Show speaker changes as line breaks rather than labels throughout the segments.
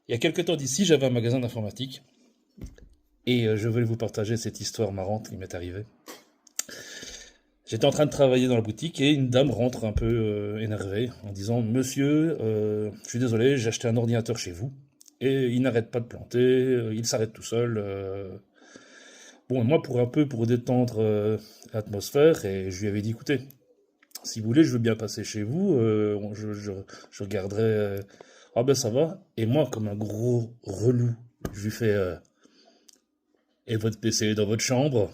Il y a quelque temps d'ici, j'avais un magasin d'informatique et je voulais vous partager cette histoire marrante qui m'est arrivée. J'étais en train de travailler dans la boutique et une dame rentre un peu énervée en disant: Monsieur, je suis désolé, j'ai acheté un ordinateur chez vous et il n'arrête pas de planter, il s'arrête tout seul. Bon, et moi, pour détendre l'atmosphère, et je lui avais dit: écoutez, si vous voulez, je veux bien passer chez vous, je regarderai. Ah ben ça va. Et moi, comme un gros relou, je lui fais: et votre PC est dans votre chambre?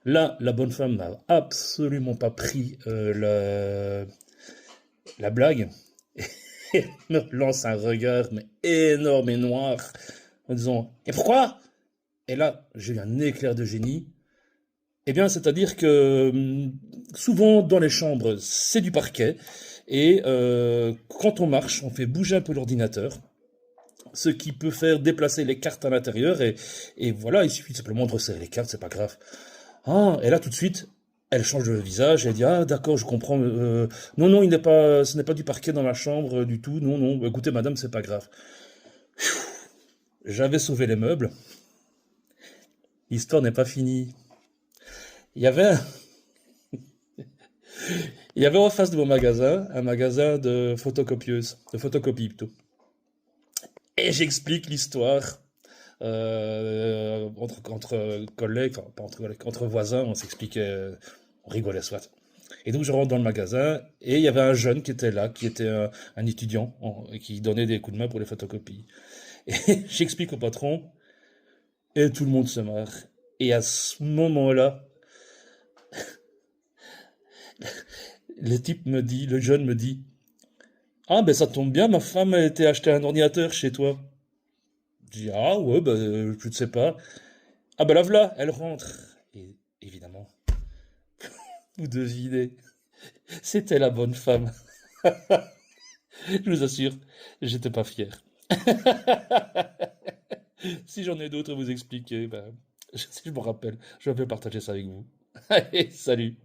Là, la bonne femme n'a absolument pas pris la blague. Elle me lance un regard mais énorme et noir en disant: et pourquoi? Et là, j'ai eu un éclair de génie. Eh bien, c'est-à-dire que souvent dans les chambres, c'est du parquet. Et quand on marche, on fait bouger un peu l'ordinateur, ce qui peut faire déplacer les cartes à l'intérieur. Et voilà, il suffit simplement de resserrer les cartes, c'est pas grave. Ah, et là, tout de suite, elle change de visage, elle dit: ah, d'accord, je comprends. Non, non, ce n'est pas du parquet dans la chambre du tout. Non, non, écoutez, madame, c'est pas grave. J'avais sauvé les meubles. L'histoire n'est pas finie. Il y avait, il y avait en face de mon magasin un magasin de photocopieuses, de photocopie plutôt. Et j'explique l'histoire entre collègues, enfin pas entre collègues, entre voisins, on s'expliquait, on rigolait soit. Et donc je rentre dans le magasin et il y avait un jeune qui était là, qui était un étudiant et qui donnait des coups de main pour les photocopies. Et j'explique au patron et tout le monde se marre. Et à ce moment-là, le jeune me dit: ah ben ça tombe bien, ma femme a été acheter un ordinateur chez toi. Je dis: ah ouais, ben je ne sais pas. Ah ben la voilà, elle rentre. Et évidemment, vous devinez, c'était la bonne femme. Je vous assure, j'étais pas fier. Si j'en ai d'autres à vous expliquer, ben, si je me rappelle, je vais partager ça avec vous. Allez, salut!